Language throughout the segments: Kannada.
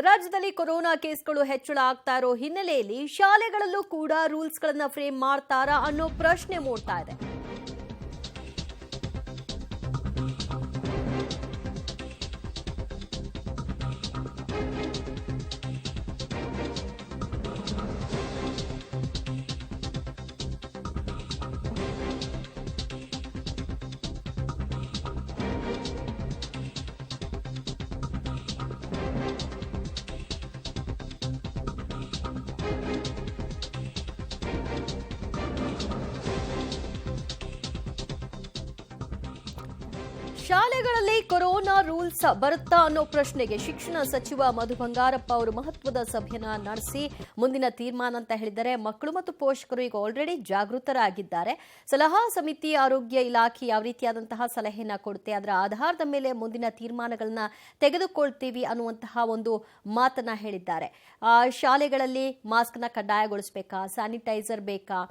ರಾಜ್ಯದಲ್ಲಿ ಕೊರೋನಾ ಕೇಸ್ಗಳು ಹೆಚ್ಚಳ ಆಗ್ತಾ ಇರೋ ಹಿನ್ನೆಲೆಯಲ್ಲಿ ಶಾಲೆಗಳಲ್ಲೂ ಕೂಡ ರೂಲ್ಸ್ಗಳನ್ನ ಫ್ರೇಮ್ ಮಾಡ್ತಾರಾ ಅನ್ನೋ ಪ್ರಶ್ನೆ ಮೂಡ್ತಾ ಇದೆ. ಶಾಲೆಗಳಲ್ಲಿ ಕೊರೋನಾ ರೂಲ್ಸ್ ಬರುತ್ತಾ ಅನ್ನೋ ಪ್ರಶ್ನೆಗೆ ಶಿಕ್ಷಣ ಸಚಿವ ಮಧು ಬಂಗಾರಪ್ಪ ಅವರು ಮಹತ್ವದ ಸಭೆಯನ್ನ ನಡೆಸಿ ಮುಂದಿನ ತೀರ್ಮಾನ ಅಂತ ಹೇಳಿದ್ದಾರೆ. ಮಕ್ಕಳು ಮತ್ತು ಪೋಷಕರು ಈಗ ಆಲ್ರೆಡಿ ಜಾಗೃತರಾಗಿದ್ದಾರೆ. ಸಲಹಾ ಸಮಿತಿ ಆರೋಗ್ಯ ಇಲಾಖೆ ಯಾವ ರೀತಿಯಾದಂತಹ ಸಲಹೆಯನ್ನ ಕೊಡುತ್ತೆ, ಅದರ ಆಧಾರದ ಮೇಲೆ ಮುಂದಿನ ತೀರ್ಮಾನಗಳನ್ನ ತೆಗೆದುಕೊಳ್ತೀವಿ ಅನ್ನುವಂತಹ ಒಂದು ಮಾತನ್ನ ಹೇಳಿದ್ದಾರೆ. ಶಾಲೆಗಳಲ್ಲಿ ಮಾಸ್ಕ್ನ ಕಡ್ಡಾಯಗೊಳಿಸಬೇಕಾ, ಸ್ಯಾನಿಟೈಸರ್ ಬೇಕಾ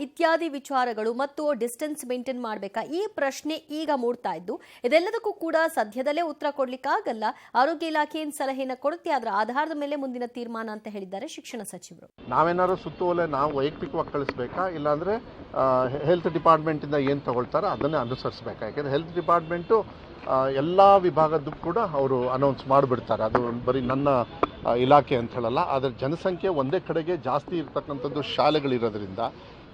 ಇತ್ಯಾದಿ ವಿಚಾರಗಳು ಮತ್ತು ಡಿಸ್ಟೆನ್ಸ್ ಮೇಂಟೈನ್ ಮಾಡಬೇಕಾ, ಈ ಪ್ರಶ್ನೆ ಈಗ ಮೂಡ್ತಾ ಇದ್ದು ಇದೆಲ್ಲದಕ್ಕೂ ಕೂಡ ಸದ್ಯದಲ್ಲೇ ಉತ್ತರ ಕೊಡ್ಲಿಕ್ಕಾಗಲ್ಲ. ಆರೋಗ್ಯ ಇಲಾಖೆ ಏನ್ ಸಲಹೆನ ಕೊಡುತ್ತೆ ಅದರ ಆಧಾರದ ಮೇಲೆ ಮುಂದಿನ ತೀರ್ಮಾನ ಅಂತ ಹೇಳಿದ್ದಾರೆ ಶಿಕ್ಷಣ ಸಚಿವರು. ನಾವೇನಾದ್ರು ಸುತ್ತೋಲೆ ನಾವು ವೈಯಕ್ತಿಕವಾಗಿ ಕಳಿಸ್ಬೇಕಾ, ಇಲ್ಲಾಂದ್ರೆ ಹೆಲ್ತ್ ಡಿಪಾರ್ಟ್ಮೆಂಟ್ ಇಂದ ಏನ್ ತಗೊಳ್ತಾರೋ ಅದನ್ನೇ ಅನುಸರಿಸಬೇಕಾ? ಯಾಕಂದ್ರೆ ಹೆಲ್ತ್ ಡಿಪಾರ್ಟ್ಮೆಂಟು ಎಲ್ಲ ವಿಭಾಗದ್ದು ಕೂಡ ಅವರು ಅನೌನ್ಸ್ ಮಾಡಿಬಿಡ್ತಾರೆ. ಅದು ಬರೀ ನನ್ನ ಇಲಾಖೆ ಅಂತ ಹೇಳಲ್ಲ. ಆದರೆ ಜನಸಂಖ್ಯೆ ಒಂದೇ ಕಡೆಗೆ ಜಾಸ್ತಿ ಇರ್ತಕ್ಕಂಥದ್ದು ಶಾಲೆಗಳಿರೋದ್ರಿಂದ,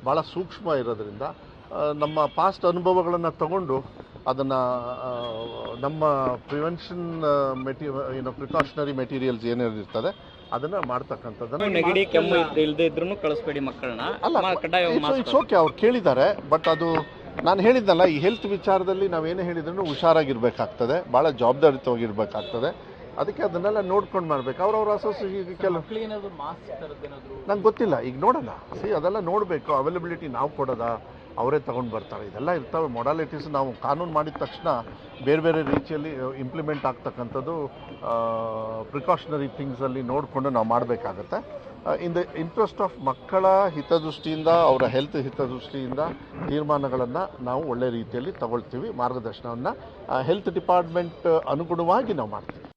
ಭಾಳ ಸೂಕ್ಷ್ಮ ಇರೋದ್ರಿಂದ ನಮ್ಮ ಪಾಸ್ಟ್ ಅನುಭವಗಳನ್ನು ತಗೊಂಡು ಅದನ್ನು ನಮ್ಮ ಪ್ರಿವೆನ್ಷನ್ ಪ್ರಿಕಾಷನರಿ ಮೆಟೀರಿಯಲ್ಸ್ ಏನೇನು ಇರ್ತದೆ ಅದನ್ನು ಮಾಡ್ತಕ್ಕಂಥದ್ದನ್ನು. ನೆಗಡಿ ಕೆಮ್ಮು ಇಲ್ಲದೆ ಇದ್ರೂ ಕಳಿಸ್ಬೇಡಿ ಮಕ್ಕಳನ್ನ. ಅಲ್ಲ, ಇಟ್ಸ್ ಓಕೆ, ಅವ್ರು ಕೇಳಿದ್ದಾರೆ. ಬಟ್ ಅದು ನಾನು ಹೇಳಿದ್ನಲ್ಲ, ಈ ಹೆಲ್ತ್ ವಿಚಾರದಲ್ಲಿ ನಾವೇನೇ ಹೇಳಿದ್ರು ಹುಷಾರಾಗಿರ್ಬೇಕಾಗ್ತದೆ, ಭಾಳ ಜವಾಬ್ದಾರಿತವಾಗಿರ್ಬೇಕಾಗ್ತದೆ. ಅದಕ್ಕೆ ಅದನ್ನೆಲ್ಲ ನೋಡ್ಕೊಂಡು ಮಾಡ್ಬೇಕು. ಅವ್ರವ್ರ ಅಸೋಸಿಯೇಷನ್ ನಂಗೆ ಗೊತ್ತಿಲ್ಲ, ಈಗ ನೋಡೋಣ. ಅದೆಲ್ಲ ನೋಡಬೇಕು. ಅವೈಲಬಿಲಿಟಿ ನಾವು ಕೊಡೋದಾ, ಅವರೇ ತಗೊಂಡು ಬರ್ತಾರೆ, ಇದೆಲ್ಲ ಇರ್ತವೆ ಮೊಡಾಲಿಟೀಸ್. ನಾವು ಕಾನೂನು ಮಾಡಿದ ತಕ್ಷಣ ಬೇರೆ ಬೇರೆ ರೀತಿಯಲ್ಲಿ ಇಂಪ್ಲಿಮೆಂಟ್ ಆಗ್ತಕ್ಕಂಥದ್ದು ಪ್ರಿಕಾಷನರಿ ಥಿಂಗ್ಸಲ್ಲಿ ನೋಡಿಕೊಂಡು ನಾವು ಮಾಡಬೇಕಾಗತ್ತೆ. ಇನ್ ದ ಇಂಟ್ರೆಸ್ಟ್ ಆಫ್ ಮಕ್ಕಳ ಹಿತದೃಷ್ಟಿಯಿಂದ, ಅವರ ಹೆಲ್ತ್ ಹಿತದೃಷ್ಟಿಯಿಂದ ತೀರ್ಮಾನಗಳನ್ನು ನಾವು ಒಳ್ಳೆ ರೀತಿಯಲ್ಲಿ ತಗೊಳ್ತೀವಿ. ಮಾರ್ಗದರ್ಶನವನ್ನು ಹೆಲ್ತ್ ಡಿಪಾರ್ಟ್ಮೆಂಟ್ ಅನುಗುಣವಾಗಿ ನಾವು ಮಾಡ್ತೀವಿ.